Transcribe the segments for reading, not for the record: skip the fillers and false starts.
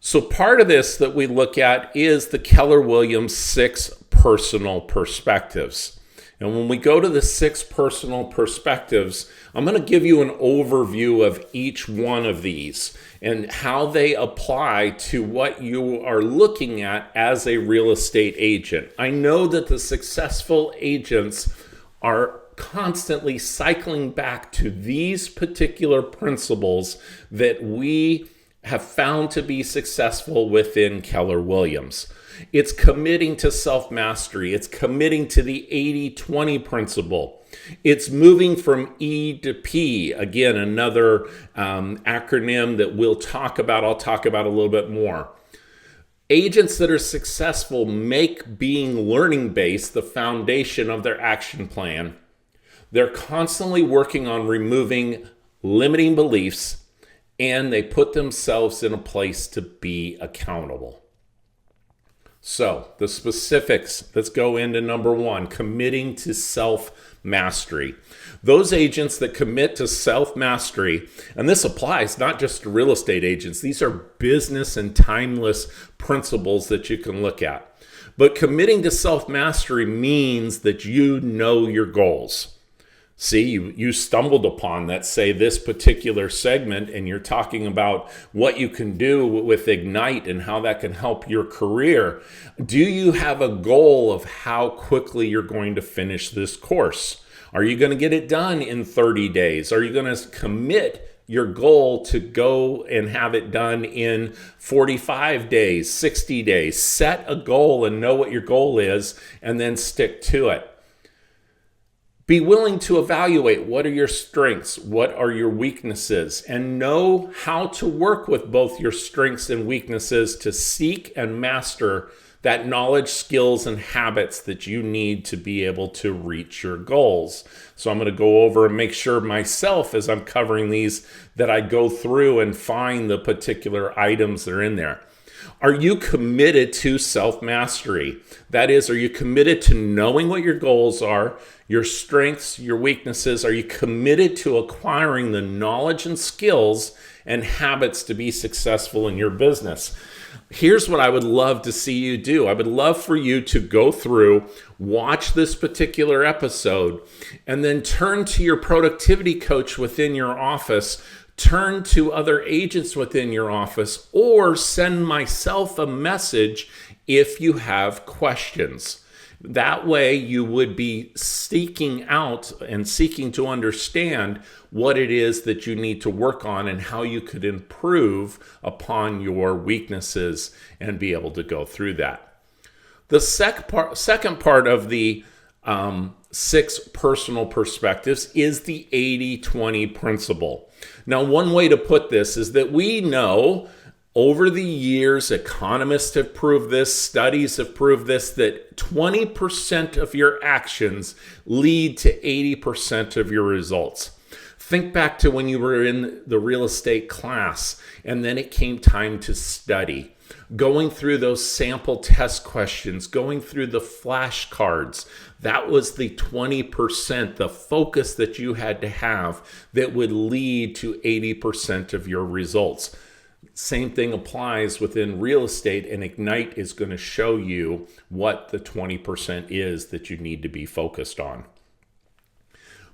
So part of this that we look at is the Keller Williams 6 personal perspectives. And when we go to the 6 personal perspectives, I'm going to give you an overview of each one of these and how they apply to what you are looking at as a real estate agent. I know that the successful agents are constantly cycling back to these particular principles that we have found to be successful within Keller Williams. It's committing to self-mastery. It's committing to the 80-20 principle. It's moving from E to P. Again, another acronym that we'll talk about. I'll talk about a little bit more. Agents that are successful make being learning-based the foundation of their action plan. They're constantly working on removing limiting beliefs, and they put themselves in a place to be accountable. So the specifics, let's go into number 1, committing to self-mastery. Those agents that commit to self-mastery, and this applies not just to real estate agents, these are business and timeless principles that you can look at. But committing to self-mastery means that you know your goals. See, you stumbled upon that, say, this particular segment, and you're talking about what you can do with Ignite and how that can help your career. Do you have a goal of how quickly you're going to finish this course? Are you going to get it done in 30 days? Are you going to commit your goal to go and have it done in 45 days, 60 days? Set a goal and know what your goal is, and then stick to it. Be willing to evaluate what are your strengths, what are your weaknesses, and know how to work with both your strengths and weaknesses to seek and master that knowledge, skills, and habits that you need to be able to reach your goals. So I'm going to go over and make sure myself, as I'm covering these, that I go through and find the particular items that are in there. Are you committed to self-mastery? That is, are you committed to knowing what your goals are, your strengths, your weaknesses? Are you committed to acquiring the knowledge and skills and habits to be successful in your business? Here's what I would love to see you do. I would love for you to go through, watch this particular episode, and then turn to your productivity coach within your office, turn to other agents within your office, or send myself a message if you have questions. That way you would be seeking out and seeking to understand what it is that you need to work on and how you could improve upon your weaknesses and be able to go through that. The second part of the 6 personal perspectives is the 80-20 principle. Now, one way to put this is that we know over the years, economists have proved this, studies have proved this, that 20% of your actions lead to 80% of your results. Think back to when you were in the real estate class and then it came time to study. Going through those sample test questions, going through the flashcards, that was the 20%, the focus that you had to have that would lead to 80% of your results. Same thing applies within real estate, and Ignite is going to show you what the 20% is that you need to be focused on.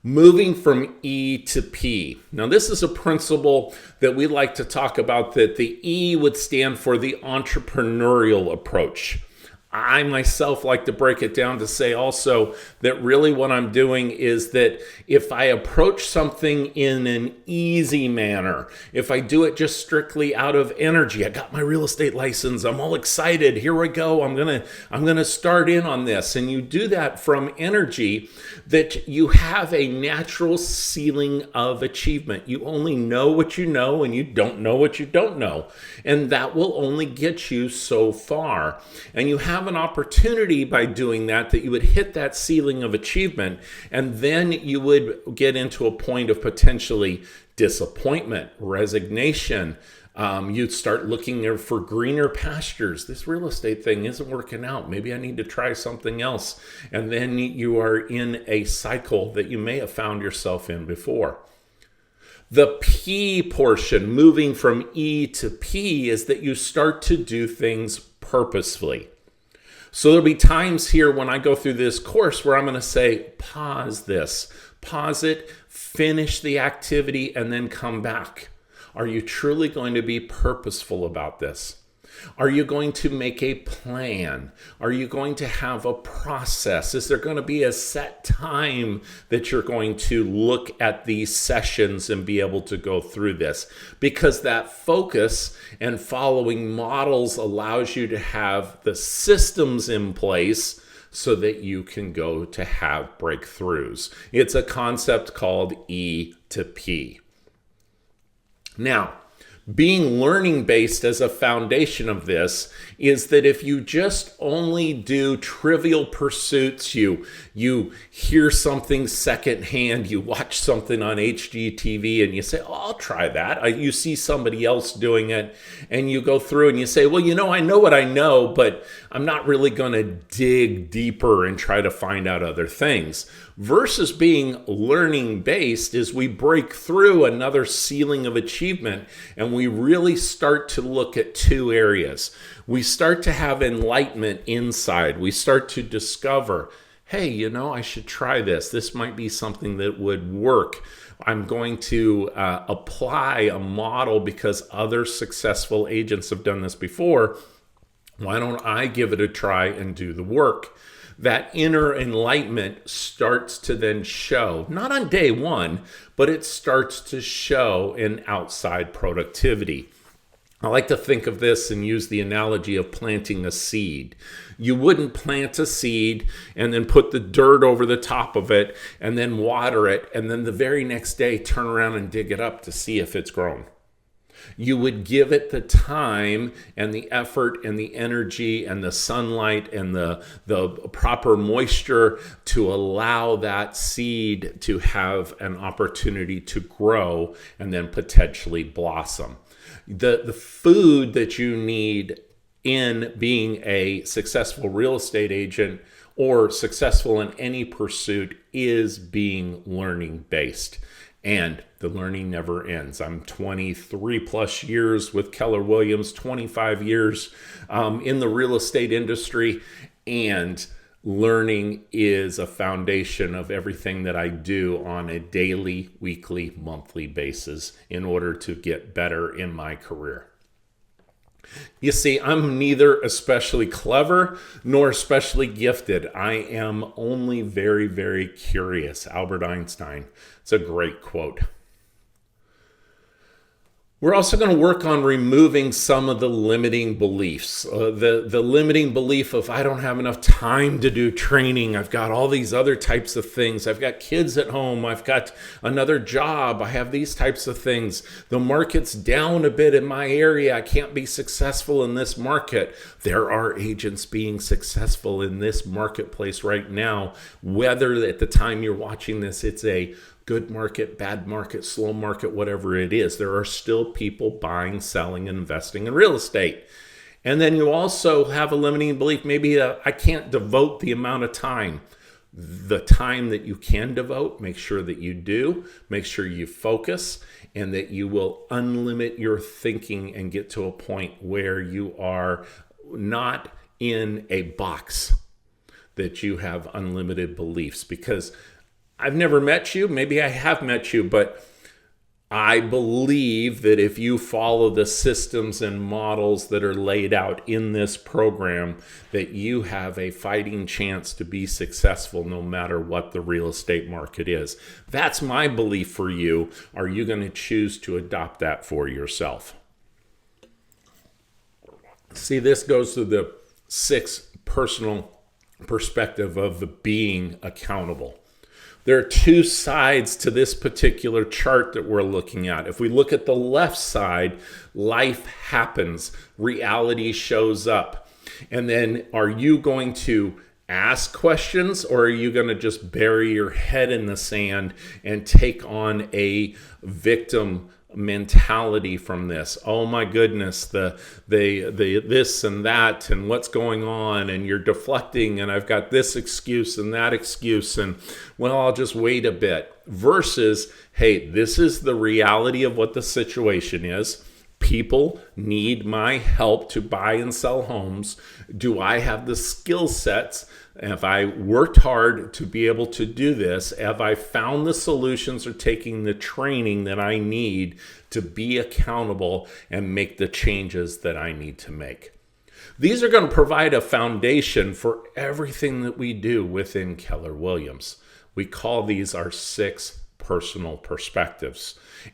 Moving from E to P. Now, this is a principle that we like to talk about, that the E would stand for the entrepreneurial approach. I myself like to break it down to say also that really what I'm doing is that if I approach something in an easy manner, if I do it just strictly out of energy, I got my real estate license, I'm all excited, here we go, I'm gonna start in on this, and you do that from energy, that you have a natural ceiling of achievement. You only know what you know and you don't know what you don't know, and that will only get you so far. And you have an opportunity by doing that you would hit that ceiling of achievement, and then you would get into a point of potentially disappointment, resignation. You'd start looking for greener pastures. This real estate thing isn't working out. Maybe I need to try something else. And then you are in a cycle that you may have found yourself in before. The P portion, moving from E to P, is that you start to do things purposefully. So there'll be times here when I go through this course where I'm going to say, pause this, pause it, finish the activity, and then come back. Are you truly going to be purposeful about this? Are you going to make a plan? Are you going to have a process? Is there going to be a set time that you're going to look at these sessions and be able to go through this? Because that focus and following models allows you to have the systems in place so that you can go to have breakthroughs. It's a concept called E to P. Now, being learning based as a foundation of this is that if you just only do trivial pursuits, you hear something secondhand, you watch something on HGTV and you say, oh, I'll try that. You see somebody else doing it and you go through and you say, well, I know what I know, but I'm not really going to dig deeper and try to find out other things. Versus being learning based is we break through another ceiling of achievement and we really start to look at two areas. We start to have enlightenment inside. We start to discover, hey, I should try this. This might be something that would work. I'm going to apply a model because other successful agents have done this before. Why don't I give it a try and do the work? That inner enlightenment starts to then show, not on day one, but it starts to show in outside productivity. I like to think of this and use the analogy of planting a seed. You wouldn't plant a seed and then put the dirt over the top of it and then water it and then the very next day turn around and dig it up to see if it's grown. You would give it the time and the effort and the energy and the sunlight and the proper moisture to allow that seed to have an opportunity to grow and then potentially blossom. The food that you need in being a successful real estate agent or successful in any pursuit is being learning based. And the learning never ends. I'm 23 plus years with Keller Williams, 25 years in the real estate industry, and learning is a foundation of everything that I do on a daily, weekly, monthly basis in order to get better in my career. You see, I'm neither especially clever nor especially gifted. I am only very, very curious. Albert Einstein. It's a great quote. We're also going to work on removing some of the limiting beliefs. The limiting belief of I don't have enough time to do training. I've got all these other types of things. I've got kids at home. I've got another job. I have these types of things. The market's down a bit in my area. I can't be successful in this market. There are agents being successful in this marketplace right now. Whether at the time you're watching this, it's a good market, bad market, slow market, whatever it is, there are still people buying, selling, and investing in real estate. And then you also have a limiting belief, maybe I can't devote the amount of time. The time that you can devote, make sure that you do, make sure you focus, and that you will unlimit your thinking and get to a point where you are not in a box, that you have unlimited beliefs. Because I've never met you, maybe I have met you, but I believe that if you follow the systems and models that are laid out in this program, that you have a fighting chance to be successful no matter what the real estate market is. That's my belief for you. Are you going to choose to adopt that for yourself? See, this goes to the 6 personal perspective of the being accountable. There are 2 sides to this particular chart that we're looking at. If we look at the left side, life happens, reality shows up. And then are you going to ask questions, or are you going to just bury your head in the sand and take on a victim mentality from this? Oh my goodness, the this and that and what's going on, and you're deflecting, and I've got this excuse and that excuse, and well, I'll just wait a bit. versus, hey, this is the reality of what the situation is. People need my help to buy and sell homes. Do I have the skill sets? Have I worked hard to be able to do this? Have I found the solutions or taking the training that I need to be accountable and make the changes that I need to make? These are going to provide a foundation for everything that we do within Keller Williams. We call these our 6 personal perspectives.